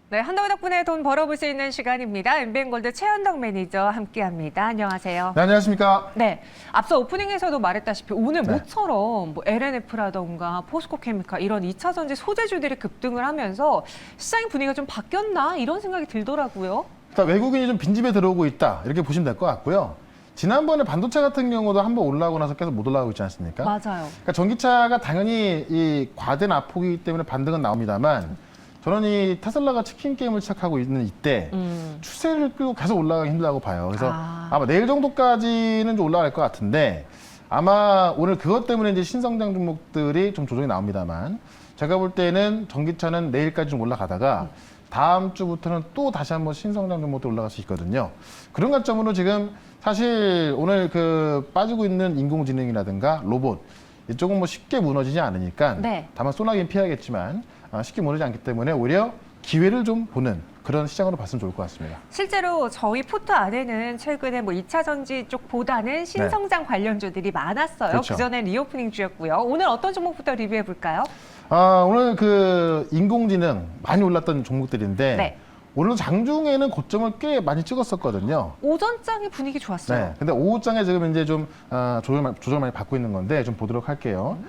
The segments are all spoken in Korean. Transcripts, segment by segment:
네, 한덕 덕분에 돈 벌어볼 수 있는 시간입니다. MBN골드 최현덕 매니저 함께합니다. 안녕하세요. 네, 안녕하십니까. 네, 앞서 오프닝에서도 말했다시피 오늘 네. 모처럼 뭐 LNF라던가 포스코케미칼 이런 2차 전지 소재주들이 급등을 하면서 시장의 분위기가 좀 바뀌었나 이런 생각이 들더라고요. 일단 외국인이 좀 빈집에 들어오고 있다 이렇게 보시면 될 것 같고요. 지난번에 반도체 같은 경우도 한번 올라오고 나서 계속 못 올라가고 있지 않습니까? 맞아요. 그러니까 전기차가 당연히 이 과대 낙폭이기 때문에 반등은 나옵니다만 저는 이 테슬라가 치킨 게임을 시작하고 있는 이때 추세를 끌고 계속 올라가기 힘들다고 봐요. 그래서 아마 내일 정도까지는 좀 올라갈 것 같은데 아마 오늘 그것 때문에 이제 신성장 종목들이 좀 조정이 나옵니다만 제가 볼 때는 전기차는 내일까지 좀 올라가다가 다음 주부터는 또 다시 한번 신성장 종목도 올라갈 수 있거든요. 그런 관점으로 지금 사실 오늘 그 빠지고 있는 인공지능이라든가 로봇 이쪽은 뭐 쉽게 무너지지 않으니까 네. 다만 소나기는 피하겠지만 쉽게 무너지지 않기 때문에 오히려 기회를 좀 보는 그런 시장으로 봤으면 좋을 것 같습니다. 실제로 저희 포트 안에는 최근에 뭐 2차 전지 쪽보다는 신성장 관련주들이 많았어요. 그렇죠. 그전엔 리오프닝주였고요. 오늘 어떤 종목부터 리뷰해 볼까요? 오늘 그 인공지능 많이 올랐던 종목들인데 네. 오늘 장중에는 고점을 꽤 많이 찍었었거든요. 오전장의 분위기 좋았어요. 네. 근데 오후장에 지금 이제 좀 조절 많이 받고 있는 건데 좀 보도록 할게요.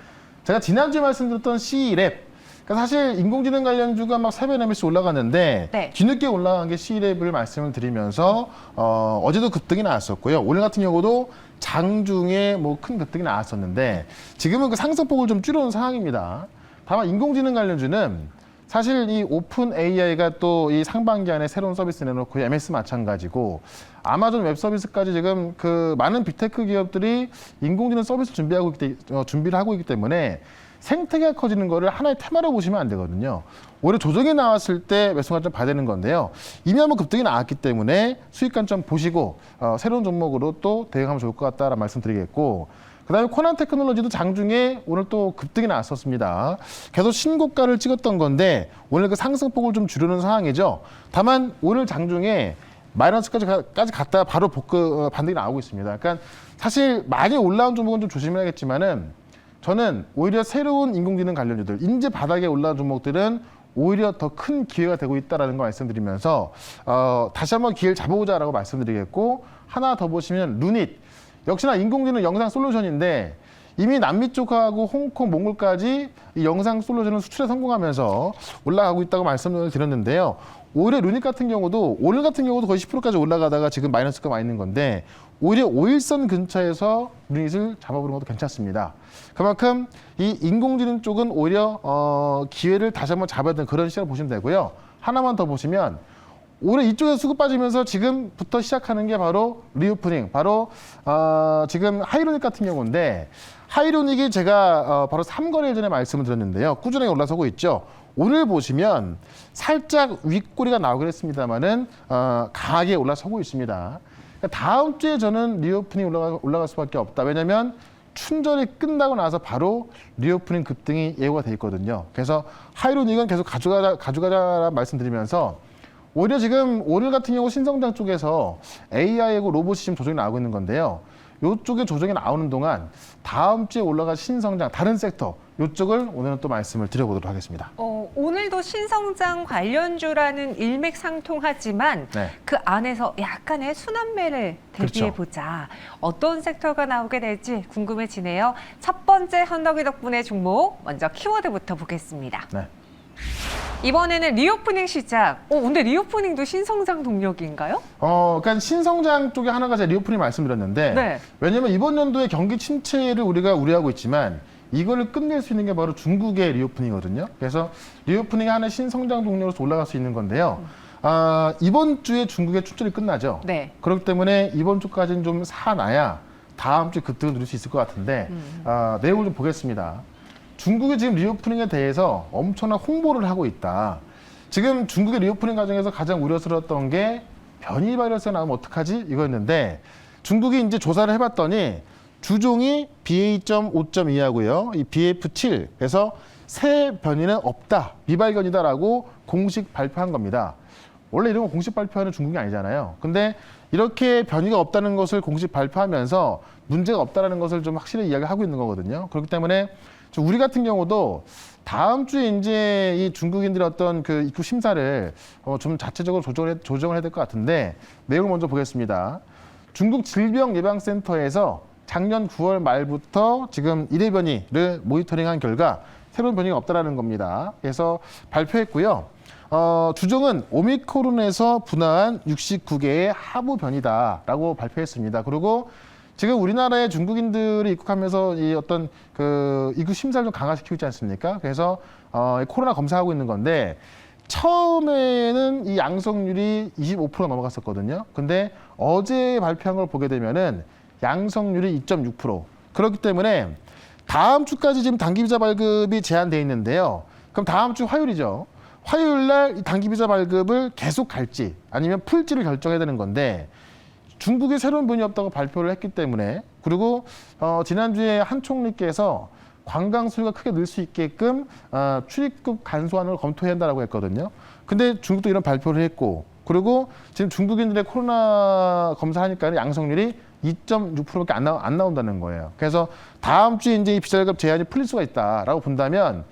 제가 지난주에 말씀드렸던 C랩. 그러니까 사실 인공지능 관련주가 막 3배 내밀씩 올라갔는데 네. 뒤늦게 올라간 게 C랩을 말씀을 드리면서 어제도 급등이 나왔었고요. 오늘 같은 경우도 장중에 뭐 큰 급등이 나왔었는데 지금은 그 상승폭을 좀 줄여놓은 상황입니다. 다만 인공지능 관련주는 사실 이 오픈 AI가 또 이 상반기 안에 새로운 서비스 내놓고 MS 마찬가지고 아마존 웹 서비스까지 지금 그 많은 빅테크 기업들이 인공지능 서비스 준비를 하고 있기 때문에 생태계가 커지는 거를 하나의 테마로 보시면 안 되거든요. 오히려 조정이 나왔을 때 매수 관점 봐야 되는 건데요. 이미 한번 급등이 나왔기 때문에 수익 관점 보시고 새로운 종목으로 또 대응하면 좋을 것 같다라는 말씀 드리겠고 그다음에 코난 테크놀로지도 장중에 오늘 또 급등이 나왔었습니다. 계속 신고가를 찍었던 건데 오늘 그 상승폭을 좀 줄이는 상황이죠. 다만 오늘 장중에 마이너스까지 갔다가 바로 반등이 나오고 있습니다. 그러니까 사실 많이 올라온 종목은 좀 조심해야겠지만은 저는 오히려 새로운 인공지능 관련주들, 인제 바닥에 올라온 종목들은 오히려 더 큰 기회가 되고 있다는 거 말씀드리면서 다시 한번 기회를 잡아보자라고 말씀드리겠고 하나 더 보시면 루닛. 역시나 인공지능 영상 솔루션인데 이미 남미 쪽하고 홍콩, 몽골까지 이 영상 솔루션을 수출에 성공하면서 올라가고 있다고 말씀을 드렸는데요. 오히려 루닛 같은 경우도 오늘 같은 경우도 거의 10%까지 올라가다가 지금 마이너스가 와 있는 건데 오히려 5일선 근처에서 루닛을 잡아보는 것도 괜찮습니다. 그만큼 이 인공지능 쪽은 오히려 기회를 다시 한번 잡아야 되는 그런 시장을 보시면 되고요. 하나만 더 보시면 올해 이쪽에서 수급 빠지면서 지금부터 시작하는 게 바로 리오프닝, 바로 지금 하이로닉 같은 경우인데 하이로닉이 제가 바로 3거래일 전에 말씀을 드렸는데요. 꾸준하게 올라서고 있죠. 오늘 보시면 살짝 윗꼬리가 나오긴 했습니다만은 강하게 올라서고 있습니다. 그러니까 다음 주에 저는 리오프닝 올라갈 수밖에 없다. 왜냐하면 춘절이 끝나고 나서 바로 리오프닝 급등이 예고가 돼 있거든요. 그래서 하이로닉은 계속 가져가자라는 말씀드리면서 오히려 지금 오늘 같은 경우 신성장 쪽에서 AI하고 로봇이 지금 조정이 나오고 있는 건데요. 이쪽에 조정이 나오는 동안 다음 주에 올라갈 신성장 다른 섹터 이쪽을 오늘은 또 말씀을 드려보도록 하겠습니다. 오늘도 신성장 관련주라는 일맥상통하지만 네. 그 안에서 약간의 순환매를 대비해보자. 어떤 섹터가 나오게 될지 궁금해지네요. 첫 번째 헌덕이 덕분에 종목 먼저 키워드부터 보겠습니다. 네. 이번에는 리오프닝 시작. 근데 리오프닝도 신성장 동력인가요? 그러니까 신성장 쪽에 하나가 제가 리오프닝 말씀드렸는데 네. 왜냐하면 이번 연도에 경기 침체를 우리가 우려하고 있지만 이거를 끝낼 수 있는 게 바로 중국의 리오프닝이거든요. 그래서 리오프닝이 하나의 신성장 동력으로서 올라갈 수 있는 건데요. 이번 주에 중국의 출절이 끝나죠. 네. 그렇기 때문에 이번 주까지는 좀 사놔야 다음 주에 급등을 누릴 수 있을 것 같은데 내용을 좀 보겠습니다. 중국이 지금 리오프닝에 대해서 엄청난 홍보를 하고 있다. 지금 중국의 리오프닝 과정에서 가장 우려스러웠던 게 변이 바이러스가 나오면 어떡하지? 이거였는데 중국이 이제 조사를 해봤더니 주종이 BA.5.2하고요. 이 BF7. 그래서 새 변이는 없다. 미발견이다라고 공식 발표한 겁니다. 원래 이런 거 공식 발표하는 중국이 아니잖아요. 근데 이렇게 변이가 없다는 것을 공식 발표하면서 문제가 없다는 것을 좀 확실히 이야기하고 있는 거거든요. 그렇기 때문에 우리 같은 경우도 다음 주에 이제 이 중국인들의 어떤 그 입국 심사를 좀 자체적으로 조정을 해야 될 것 같은데 내용을 먼저 보겠습니다. 중국 질병예방센터에서 작년 9월 말부터 지금 1회 변이를 모니터링한 결과 새로운 변이가 없다라는 겁니다. 그래서 발표했고요. 주종은 오미크론에서 분화한 69개의 하부 변이다라고 발표했습니다. 그리고 지금 우리나라에 중국인들이 입국하면서 이 어떤 그 입국 심사를 좀 강화시키고 있지 않습니까? 그래서 코로나 검사하고 있는 건데 처음에는 이 양성률이 25%가 넘어갔었거든요. 근데 어제 발표한 걸 보게 되면은 양성률이 2.6%. 그렇기 때문에 다음 주까지 지금 단기 비자 발급이 제한돼 있는데요. 그럼 다음 주 화요일이죠. 화요일 날 단기 비자 발급을 계속 갈지 아니면 풀지를 결정해야 되는 건데 중국에 새로운 변이 없다고 발표를 했기 때문에 그리고 지난주에 한 총리께서 관광 수요가 크게 늘 수 있게끔 출입국 간소화를 검토해야 한다고 했거든요. 근데 중국도 이런 발표를 했고 그리고 지금 중국인들의 코로나 검사하니까 양성률이 2.6%밖에 안 나온다는 거예요. 그래서 다음 주에 이제 이 비자발급 제한이 풀릴 수가 있다라고 본다면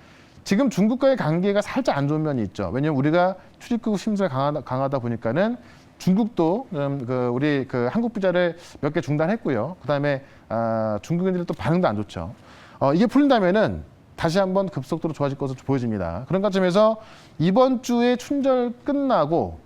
지금 중국과의 관계가 살짝 안 좋은 면이 있죠. 왜냐하면 우리가 출입국 심사가 강하다 보니까는 중국도 우리 그 한국 비자를 몇 개 중단했고요. 그다음에 중국인들이 또 반응도 안 좋죠. 이게 풀린다면은 다시 한번 급속도로 좋아질 것으로 보여집니다. 그런 관점에서 이번 주에 춘절 끝나고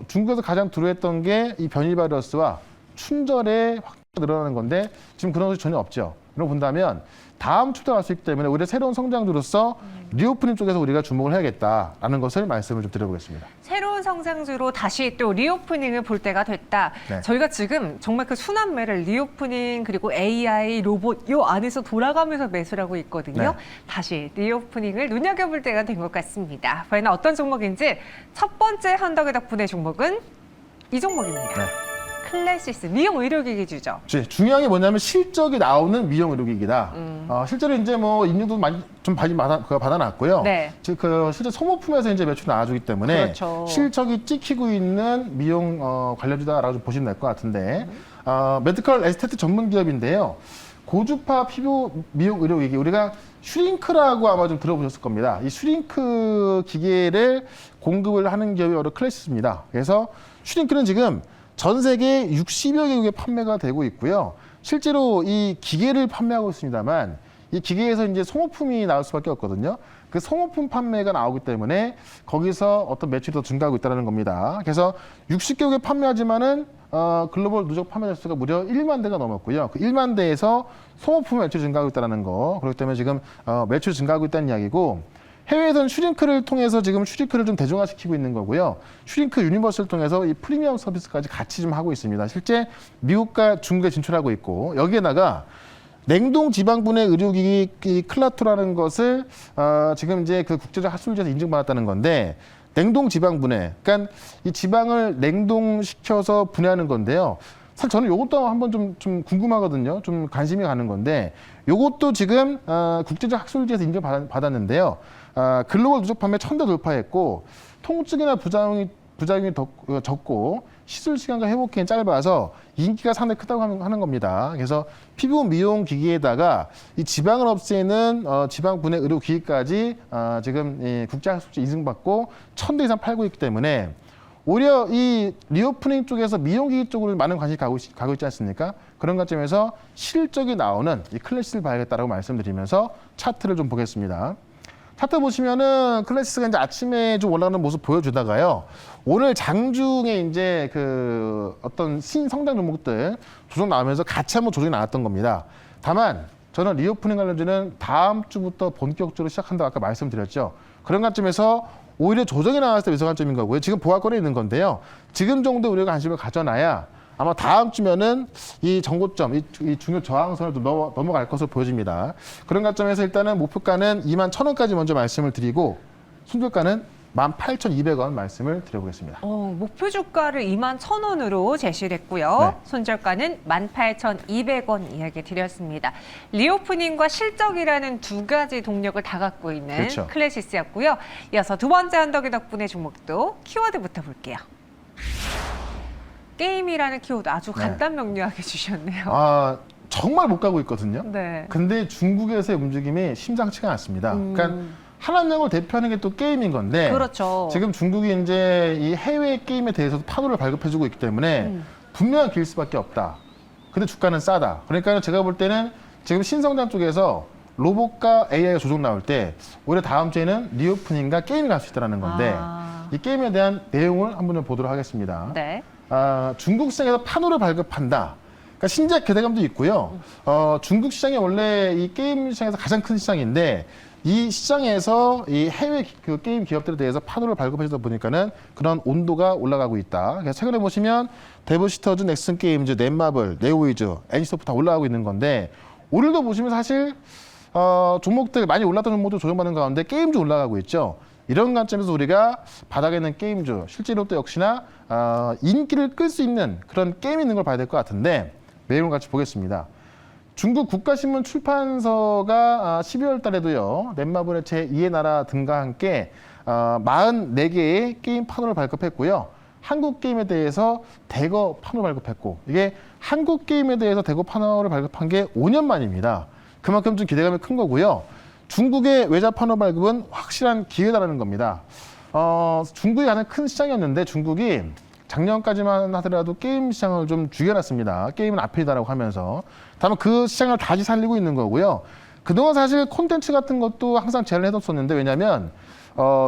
중국에서 가장 두려워했던 게 이 변이 바이러스와 춘절의 확대가 늘어나는 건데 지금 그런 것이 전혀 없죠. 이런 거 본다면 다음 주부터 갈 수 있기 때문에 우리의 새로운 성장주로서 리오프닝 쪽에서 우리가 주목을 해야겠다라는 것을 말씀을 좀 드려보겠습니다. 새로운 성장주로 다시 또 리오프닝을 볼 때가 됐다. 네. 저희가 지금 정말 그 순환매를 리오프닝 그리고 AI, 로봇 요 안에서 돌아가면서 매수를 하고 있거든요. 네. 다시 리오프닝을 눈여겨볼 때가 된 것 같습니다. 과연 어떤 종목인지 첫 번째 한덕의 덕분의 종목은 이 종목입니다. 네. 클래시스, 미용 의료기기주죠. 중요한 게 뭐냐면 실적이 나오는 미용 의료기기다. 실제로 이제 뭐 인증도 많이 좀 받아놨고요. 네. 즉 그 실제 소모품에서 이제 매출이 나와주기 때문에 그렇죠. 실적이 찍히고 있는 미용 관련주다라고 좀 보시면 될 것 같은데 메디컬 에스테트 전문 기업인데요. 고주파 피부 미용 의료기기 우리가 슈링크라고 아마 좀 들어보셨을 겁니다. 이 슈링크 기계를 공급을 하는 기업이 바로 클래시스입니다. 그래서 슈링크는 지금 전 세계 60여 개국에 판매가 되고 있고요. 실제로 이 기계를 판매하고 있습니다만 이 기계에서 이제 소모품이 나올 수밖에 없거든요. 그 소모품 판매가 나오기 때문에 거기서 어떤 매출이 더 증가하고 있다는 겁니다. 그래서 60개국에 판매하지만은 글로벌 누적 판매 대수가 무려 1만 대가 넘었고요. 그 1만 대에서 소모품 매출이 증가하고 있다는 거. 그렇기 때문에 지금 매출이 증가하고 있다는 이야기고 해외에서는 슈링크를 통해서 지금 슈링크를 좀 대중화시키고 있는 거고요. 슈링크 유니버스를 통해서 이 프리미엄 서비스까지 같이 좀 하고 있습니다. 실제 미국과 중국에 진출하고 있고 여기에다가 냉동 지방분해 의료기기 클라토라는 것을 지금 이제 그 국제적 학술지에서 인증받았다는 건데 냉동 지방분해, 그러니까 이 지방을 냉동시켜서 분해하는 건데요. 사실 저는 이것도 한번 좀 궁금하거든요. 좀 관심이 가는 건데 이것도 지금 국제적 학술지에서 인정받았는데요. 글로벌 누적 판매 1000대 돌파했고 통증이나 부작용이 적고 시술 시간과 회복 기간이 짧아서 인기가 상당히 크다고 하는 겁니다. 그래서 피부 미용 기기에다가 이 지방을 없애는 지방 분해 의료 기기까지 지금 이 국제 학술지 인증받고 1000대 이상 팔고 있기 때문에 오히려 이 리오프닝 쪽에서 미용기기 쪽으로 많은 관심이 가고 있지 않습니까? 그런 관점에서 실적이 나오는 이 클래시스를 봐야겠다라고 말씀드리면서 차트를 좀 보겠습니다. 차트 보시면은 클래시스가 이제 아침에 좀 올라가는 모습 보여주다가요. 오늘 장중에 이제 그 어떤 신성장 종목들 조정 나오면서 같이 한번 조정이 나왔던 겁니다. 다만 저는 리오프닝 관련주는 다음 주부터 본격적으로 시작한다고 아까 말씀드렸죠. 그런 관점에서 오히려 조정이 나왔을 때 매수 관점인 거고요. 지금 보합권에 있는 건데요. 지금 정도 우리가 관심을 가져놔야 아마 다음 주면은 이 정고점, 이 중요 저항선을 넘어갈 것으로 보여집니다. 그런 관점에서 일단은 목표가는 21,000원까지 먼저 말씀을 드리고 손절가는 18,200원 말씀을 드려보겠습니다. 목표 주가를 21,000원으로 제시를 했고요. 네. 손절가는 18,200원 이야기 드렸습니다. 리오프닝과 실적이라는 두 가지 동력을 다 갖고 있는 그렇죠. 클래시스였고요. 이어서 두 번째 언덕이 덕분에 종목도 키워드부터 볼게요. 게임이라는 키워드 아주 간단 명료하게 주셨네요. 정말 못 가고 있거든요. 네. 근데 중국에서의 움직임이 심상치가 않습니다. 그러니까 하나명을 대표하는 게 또 게임인 건데 그렇죠. 지금 중국이 이제 이 해외 게임에 대해서도 파도를 발급해주고 있기 때문에 분명한 길 수밖에 없다. 근데 주가는 싸다. 그러니까 제가 볼 때는 지금 신성장 쪽에서 로봇과 AI가 조종 나올 때 오히려 다음 주에는 리오프닝과 게임이 갈 수 있다는 건데 이 게임에 대한 내용을 한번 좀 보도록 하겠습니다. 네. 중국 시장에서 판호를 발급한다. 그러니까 신작 기대감도 있고요. 중국 시장이 원래 이 게임 시장에서 가장 큰 시장인데 이 시장에서 이 해외 그 게임 기업들에 대해서 판호를 발급해주다 보니까는 그런 온도가 올라가고 있다. 그래서 최근에 보시면 데브시터즈, 넥슨 게임즈, 넷마블, 네오위즈, 애니소프트 다 올라가고 있는 건데 오늘도 보시면 사실 종목들 많이 올랐던 종목도 조정받는 가운데 게임주 올라가고 있죠. 이런 관점에서 우리가 바닥에 있는 게임주, 실제로 또 역시나 인기를 끌 수 있는 그런 게임이 있는 걸 봐야 될 것 같은데 내용을 같이 보겠습니다. 중국 국가신문 출판서가 12월 달에도요, 넷마블의 제2의 나라 등과 함께 44개의 게임 판호를 발급했고요. 한국 게임에 대해서 대거 판호를 발급했고, 이게 한국 게임에 대해서 대거 판호를 발급한 게 5년 만입니다. 그만큼 좀 기대감이 큰 거고요. 중국의 외자 판호 발급은 확실한 기회다라는 겁니다. 중국이 가장 큰 시장이었는데 중국이 작년까지만 하더라도 게임 시장을 좀 죽여놨습니다. 게임은 앞이다라고 하면서. 다만 그 시장을 다시 살리고 있는 거고요. 그동안 사실 콘텐츠 같은 것도 항상 제한을 해뒀었는데 왜냐하면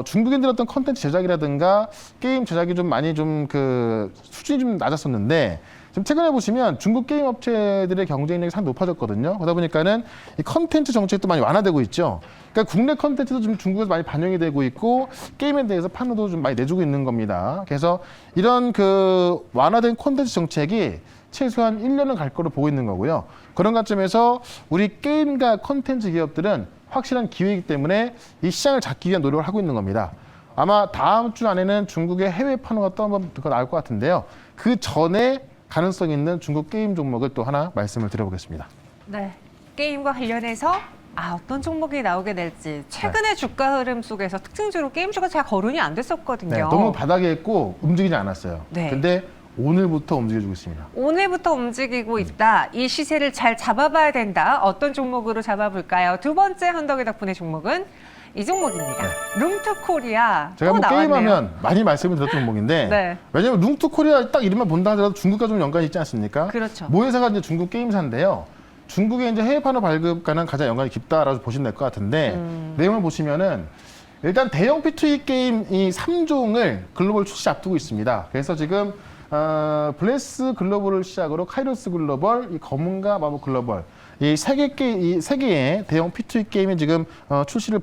중국인들 어떤 콘텐츠 제작이라든가 게임 제작이 좀 많이 좀 그 수준이 좀 낮았었는데 지금 최근에 보시면 중국 게임 업체들의 경쟁력이 상당히 높아졌거든요. 그러다 보니까는 이 컨텐츠 정책도 많이 완화되고 있죠. 그러니까 국내 컨텐츠도 좀 중국에서 많이 반영이 되고 있고 게임에 대해서 판호도 좀 많이 내주고 있는 겁니다. 그래서 이런 그 완화된 콘텐츠 정책이 최소한 1년은 갈 거로 보고 있는 거고요. 그런 관점에서 우리 게임과 컨텐츠 기업들은 확실한 기회이기 때문에 이 시장을 잡기 위한 노력을 하고 있는 겁니다. 아마 다음 주 안에는 중국의 해외 판호가 또 한번 나올 것 같은데요. 그 전에 가능성 있는 중국 게임 종목을 또 하나 말씀을 드려보겠습니다. 네. 게임과 관련해서 어떤 종목이 나오게 될지 최근의 주가 흐름 속에서 특징적으로 게임주가 잘 거론이 안 됐었거든요. 네, 너무 바닥에 있고 움직이지 않았어요. 네. 근데 오늘부터 움직여주고 있습니다. 오늘부터 움직이고 있다. 이 시세를 잘 잡아봐야 된다. 어떤 종목으로 잡아볼까요? 두 번째 헌덕이 덕분의 종목은 이 종목입니다. 룽투코리아. 제가 또 뭐 나왔네요. 게임하면 많이 말씀을 드렸던 종목인데 네. 왜냐하면 룽투코리아 딱 이름만 본다 하더라도 중국과 좀 연관이 있지 않습니까? 그렇죠. 모회사가 이제 중국 게임사인데요. 중국의 이제 해외 판호 발급과는 가장 연관이 깊다라고 보시면 될 것 같은데 내용을 보시면은 일단 대형 P2E 게임 이 3종을 글로벌 출시 앞두고 있습니다. 그래서 지금 블레스 글로벌을 시작으로 카이로스 글로벌, 이 검은가 마법 글로벌 이 세 개의 대형 P2E 게임이 지금 출시할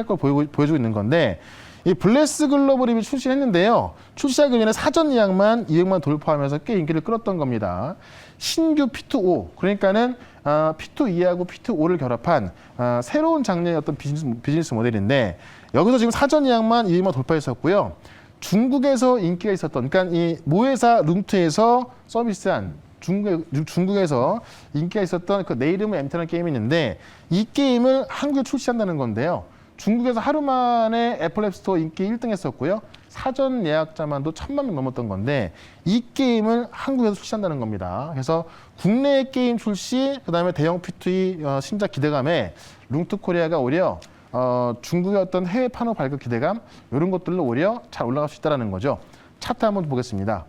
걸 보여주고 있는 건데 이 블레스 글로벌이 출시했는데요. 출시하기 전에 사전 예약만 200만 돌파하면서 꽤 인기를 끌었던 겁니다. 신규 P2O 그러니까는 P2E하고 P2O를 결합한 새로운 장르의 어떤 비즈니스 모델인데 여기서 지금 사전 예약만 200만 돌파했었고요. 중국에서 인기가 있었던 그러니까 이 모회사 룽투에서 서비스한 중국에서 인기가 있었던 그 내 이름은 M타라는 게임이 있는데 이 게임을 한국에 출시한다는 건데요. 중국에서 하루 만에 애플 앱스토어 인기 1등 했었고요. 사전 예약자만도 1000만 명 넘었던 건데 이 게임을 한국에서 출시한다는 겁니다. 그래서 국내 게임 출시, 그다음에 대형 P2E 신작 기대감에 룽투코리아가 오히려 중국의 어떤 해외 판호 발급 기대감 이런 것들로 오히려 잘 올라갈 수 있다는 거죠. 차트 한번 보겠습니다.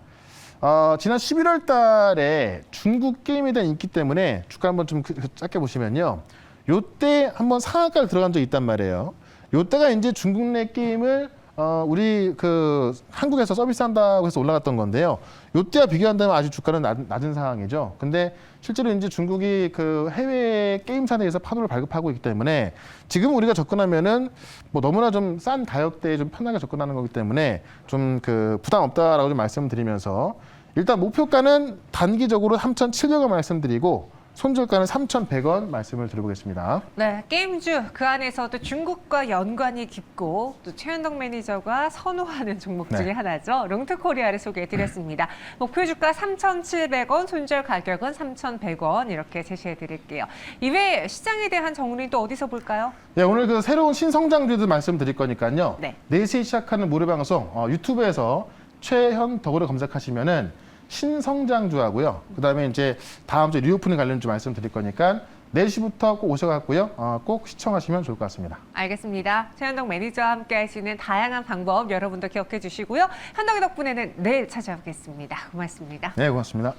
지난 11월 달에 중국 게임에 대한 인기 때문에 주가 한번 좀 짧게 보시면요. 요때 한번 상한가를 들어간 적이 있단 말이에요. 요때가 이제 중국 내 게임을 우리 그 한국에서 서비스한다고 해서 올라갔던 건데요. 요때와 비교한다면 아직 주가는 낮은 상황이죠. 근데 실제로 이제 중국이 그 해외 게임사 내에서 판호를 발급하고 있기 때문에 지금 우리가 접근하면은 뭐 너무나 좀 싼 가격대에 좀 편하게 접근하는 거기 때문에 좀 그 부담 없다라고 좀 말씀을 드리면서 일단 목표가는 단기적으로 3,700원 말씀드리고 손절가는 3,100원 말씀을 드려보겠습니다. 네, 게임주 그 안에서도 중국과 연관이 깊고 또 최현덕 매니저가 선호하는 종목 중에 네. 하나죠. 룽투코리아를 소개해드렸습니다. 목표 주가 3,700원, 손절 가격은 3,100원 이렇게 제시해드릴게요. 이외에 시장에 대한 정리는 또 어디서 볼까요? 네, 오늘 그 새로운 신성장주도 말씀드릴 거니까요. 네. 4시에 시작하는 무료 방송 유튜브에서 최현덕으로 검색하시면은 신성장주하고요. 그다음에 이제 다음 주에 리오프닝 관련 좀 말씀드릴 거니까 4시부터 꼭 오셔갖고요. 꼭 시청하시면 좋을 것 같습니다. 알겠습니다. 최현동 매니저와 함께 할 수 있는 다양한 방법 여러분도 기억해 주시고요. 현동이 덕분에는 내일 찾아오겠습니다. 고맙습니다. 네, 고맙습니다.